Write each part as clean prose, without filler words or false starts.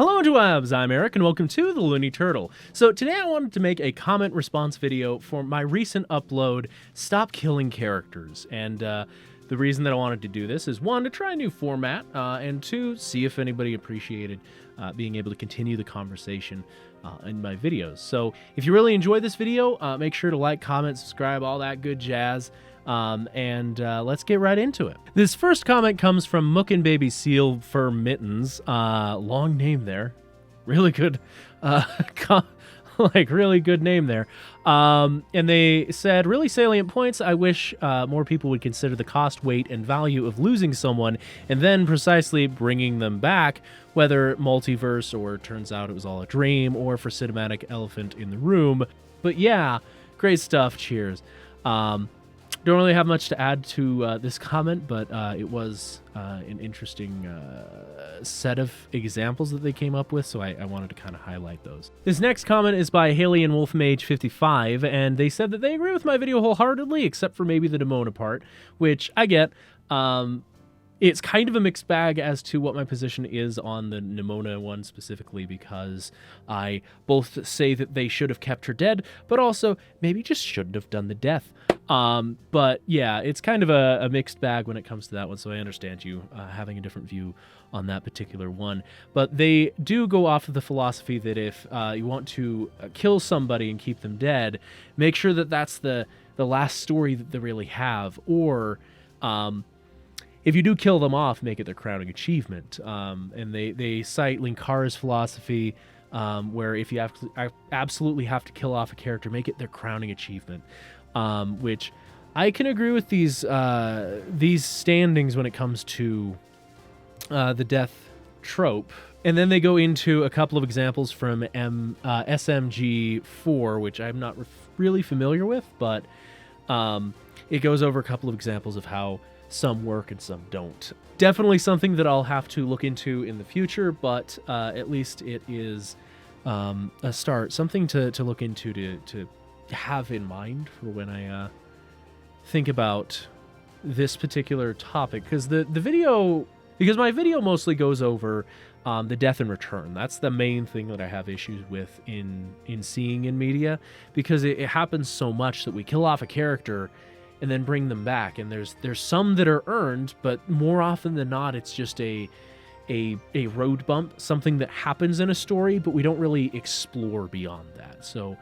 Hello interwebs, I'm Eric and welcome to The Looney Turtle. So today I wanted to make a comment response video for my recent upload, Stop Killing Characters. And the reason that I wanted to do this is one, to try a new format, and two, see if anybody appreciated being able to continue the conversation in my videos. So if you really enjoyed this video, make sure to like, comment, subscribe, all that good jazz. Let's get right into it. This first comment comes from Mookin Baby Seal Fur Mittens. Long name there. Really good. Really good name there. And they said, really salient points. I wish more people would consider the cost, weight, and value of losing someone and then precisely bringing them back, whether multiverse or turns out it was all a dream or for cinematic elephant in the room. But yeah, great stuff. Cheers. Don't really have much to add to this comment, but it was an interesting set of examples that they came up with, so I wanted to kind of highlight those. This next comment is by Haley and WolfMage55, and they said that they agree with my video wholeheartedly, except for maybe the Demona part, which I get. It's kind of a mixed bag as to what my position is on the Nimona one specifically, because I both say that they should have kept her dead, but also maybe just shouldn't have done the death. But yeah, it's kind of a mixed bag when it comes to that one, so I understand you having a different view on that particular one. But they do go off of the philosophy that if you want to kill somebody and keep them dead, make sure that that's the last story that they really have, or if you do kill them off, make it their crowning achievement. And they cite Linkara's philosophy, where if you absolutely have to kill off a character, make it their crowning achievement. Which I can agree with these standings when it comes to the death trope. And then they go into a couple of examples from SMG4, which I'm not really familiar with, but it goes over a couple of examples of how some work and some don't. Definitely something that I'll have to look into in the future, but at least it is a start, something to look into to have in mind for when I think about this particular topic, because my video mostly goes over the death in return. That's the main thing that I have issues with in seeing in media, because it happens so much that we kill off a character and then bring them back, and there's some that are earned, but more often than not it's just a road bump, something that happens in a story, but we don't really explore beyond that. So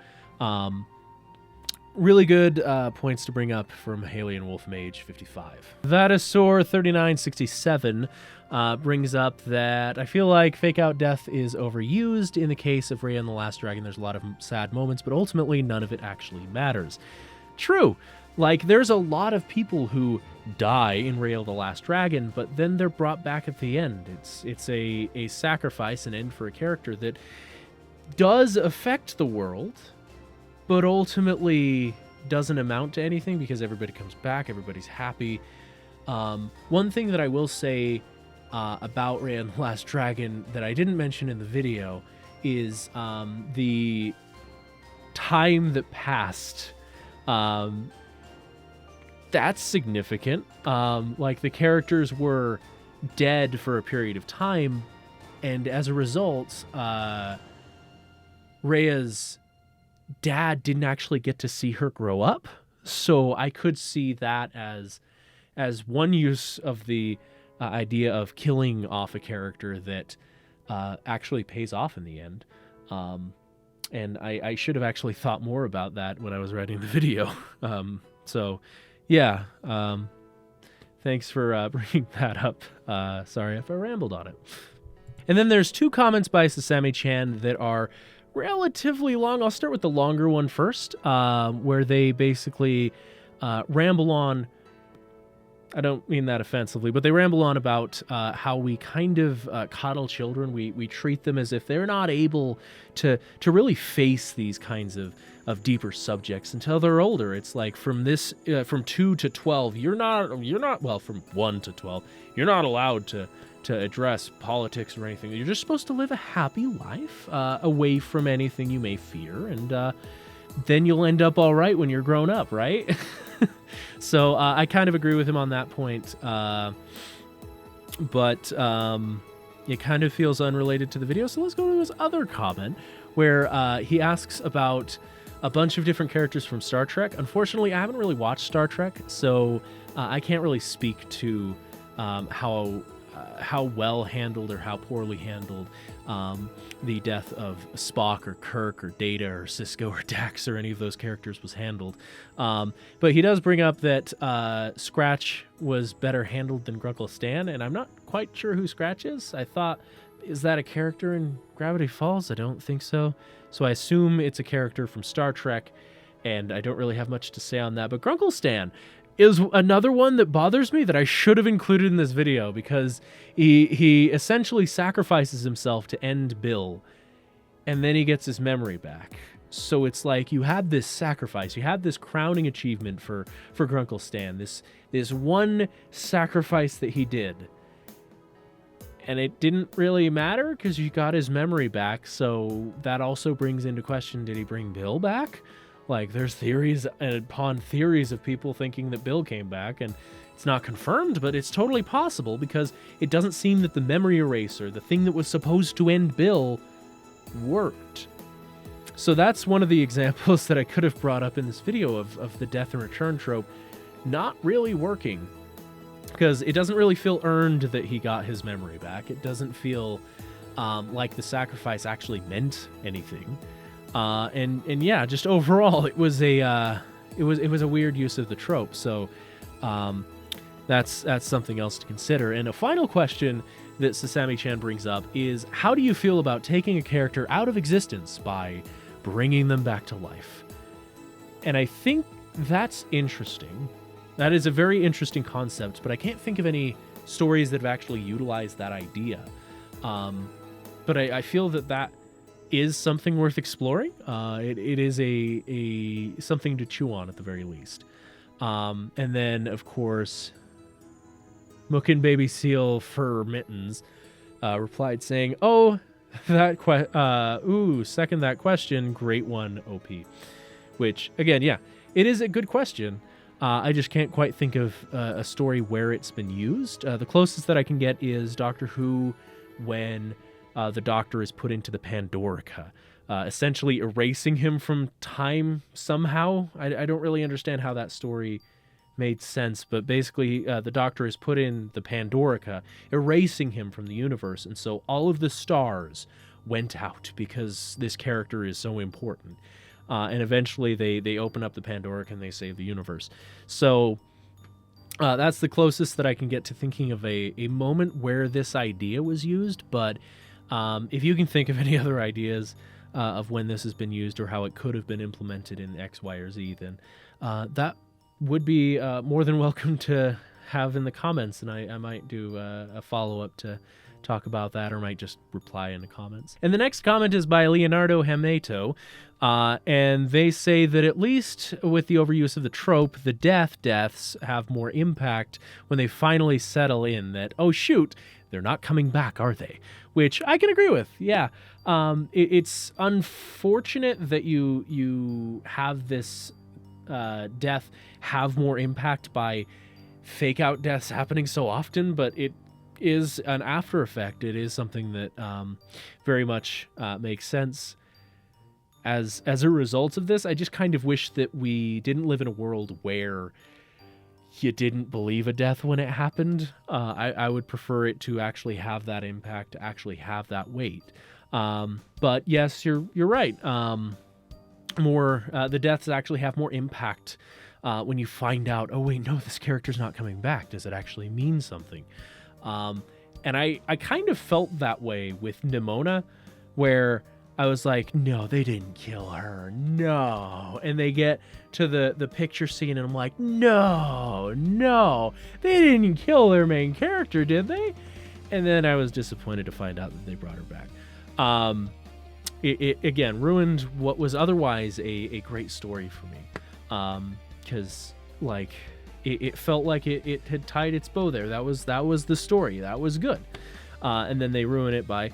really good points to bring up from Haley and WolfMage55. Vatasaur3967 brings up that I feel like fake out death is overused. In the case of Raya and the Last Dragon, there's a lot of sad moments, but ultimately none of it actually matters. True. Like, there's a lot of people who die in Raya the Last Dragon, but then they're brought back at the end. It's a sacrifice, an end for a character that does affect the world, but ultimately doesn't amount to anything because everybody comes back, everybody's happy. One thing that I will say about Raya and the Last Dragon that I didn't mention in the video is the time that passed. That's significant. Like, the characters were dead for a period of time, and as a result, Raya's dad didn't actually get to see her grow up. So I could see that as one use of the idea of killing off a character that actually pays off in the end. And I should have actually thought more about that when I was writing the video. So yeah, thanks for bringing that up. Sorry if I rambled on it. And then there's two comments by Sasami-chan that are relatively long. I'll start with the longer one first, where they basically ramble on. I don't mean that offensively, but they ramble on about how we kind of coddle children. We treat them as if they're not able to really face these kinds of deeper subjects until they're older. It's like from 2 to 12, you're not well, from 1 to 12, you're not allowed to address politics or anything. You're just supposed to live a happy life away from anything you may fear, and then you'll end up all right when you're grown up, right? So I kind of agree with him on that point. But it kind of feels unrelated to the video, so let's go to his other comment, where he asks about a bunch of different characters from Star Trek. Unfortunately, I haven't really watched Star Trek, so I can't really speak to how well handled or how poorly handled the death of Spock or Kirk or Data or Sisko or Dax or any of those characters was handled. But he does bring up that Scratch was better handled than Grunkle Stan, and I'm not quite sure who Scratch is. I thought, is that a character in Gravity Falls? I don't think so. So I assume it's a character from Star Trek, and I don't really have much to say on that. But Grunkle Stan is another one that bothers me that I should have included in this video, because he essentially sacrifices himself to end Bill, and then he gets his memory back. So it's like you had this sacrifice, you had this crowning achievement for Grunkle Stan, this one sacrifice that he did, and it didn't really matter because you got his memory back. So that also brings into question, did he bring Bill back? Like, there's theories upon theories of people thinking that Bill came back, and it's not confirmed, but it's totally possible, because it doesn't seem that the memory eraser, the thing that was supposed to end Bill, worked. So that's one of the examples that I could have brought up in this video of the death and return trope not really working, because it doesn't really feel earned that he got his memory back. It doesn't feel like the sacrifice actually meant anything. And yeah, just overall, it was a weird use of the trope. So that's something else to consider. And a final question that Sasami-chan brings up is, how do you feel about taking a character out of existence by bringing them back to life? And I think that's interesting. That is a very interesting concept, but I can't think of any stories that have actually utilized that idea. But I feel that is something worth exploring. It is a something to chew on at the very least. And then, of course, Mookin Baby Seal Fur Mittens replied saying, "Oh, second that question, great one, OP." Which, again, yeah, it is a good question. I just can't quite think of a story where it's been used. The closest that I can get is Doctor Who, when the Doctor is put into the Pandorica, essentially erasing him from time somehow. I don't really understand how that story made sense, but basically the Doctor is put in the Pandorica, erasing him from the universe, and so all of the stars went out because this character is so important. And eventually they open up the Pandorica and they save the universe. So that's the closest that I can get to thinking of a moment where this idea was used, but if you can think of any other ideas of when this has been used or how it could have been implemented in X, Y, or Z, then that would be more than welcome to have in the comments, and I might do a follow-up to talk about that, or might just reply in the comments. And the next comment is by Leonardo Hameto, and they say that at least with the overuse of the trope, the deaths have more impact when they finally settle in that, oh shoot, they're not coming back, are they? Which I can agree with, yeah. It's unfortunate that you have this death have more impact by fake out deaths happening so often, but it is an after effect. It is something that very much makes sense as a result of this. I just kind of wish that we didn't live in a world where you didn't believe a death when it happened. I would prefer it to actually have that impact, to actually have that weight. But yes, you're right. The deaths actually have more impact when you find out, oh wait, no, this character's not coming back. Does it actually mean something? And I kind of felt that way with Nimona, where I was like, no, they didn't kill her, no. And they get to the picture scene, and I'm like, no, they didn't kill their main character, did they? And then I was disappointed to find out that they brought her back. It again ruined what was otherwise a great story for me, because like it felt like it had tied its bow there. That was the story. That was good. And then they ruin it by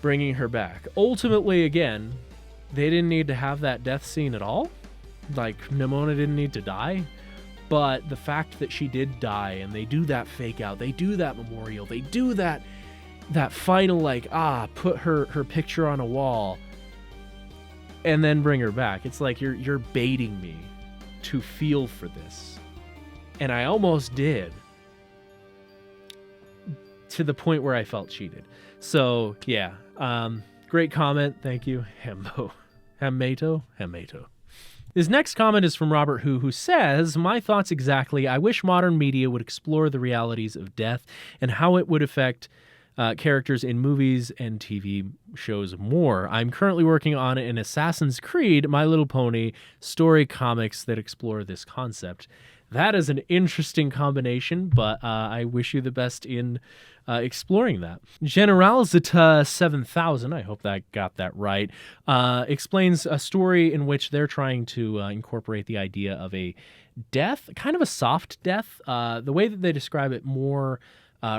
bringing her back. Ultimately, again, they didn't need to have that death scene at all. Like, Nimona didn't need to die. But the fact that she did die, and they do that fake out, they do that memorial, they do that that final, like, put her picture on a wall and then bring her back. It's like you're baiting me to feel for this. And I almost did, to the point where I felt cheated. So yeah, great comment. Thank you, Hemmato. His next comment is from Robert who says, my thoughts exactly. I wish modern media would explore the realities of death and how it would affect characters in movies and TV shows more. I'm currently working on an Assassin's Creed, My Little Pony story comics that explore this concept. That is an interesting combination, but I wish you the best in exploring that. Generalzita 7000, I hope I got that right, explains a story in which they're trying to incorporate the idea of a death, kind of a soft death. The way that they describe it more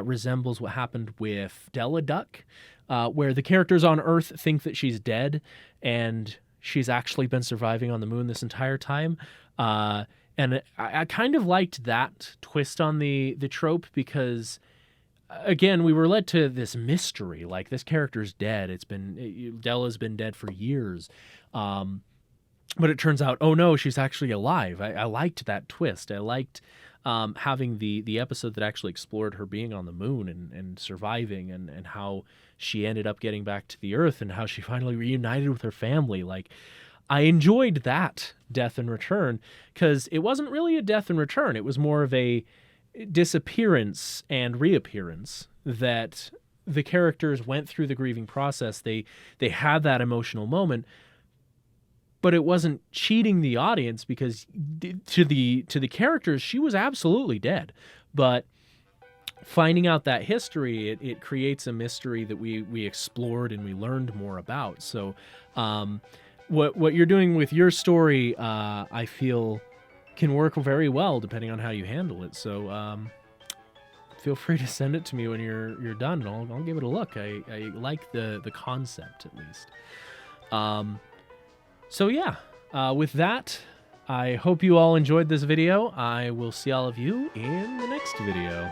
resembles what happened with Della Duck, where the characters on Earth think that she's dead and she's actually been surviving on the moon this entire time. And I kind of liked that twist on the trope because, again, we were led to this mystery, like this character's dead. Della's been dead for years. But it turns out, oh no, she's actually alive. I liked that twist. I liked having the episode that actually explored her being on the moon and surviving and how she ended up getting back to the Earth and how she finally reunited with her family. Like, I enjoyed that death and return because it wasn't really a death and return. It was more of a disappearance and reappearance that the characters went through the grieving process. They had that emotional moment, but it wasn't cheating the audience because to the characters, she was absolutely dead. But finding out that history, it creates a mystery that we explored and we learned more about. So, what you're doing with your story, I feel, can work very well depending on how you handle it. So feel free to send it to me when you're done, and I'll give it a look. I like the concept, at least. So yeah, with that, I hope you all enjoyed this video. I will see all of you in the next video.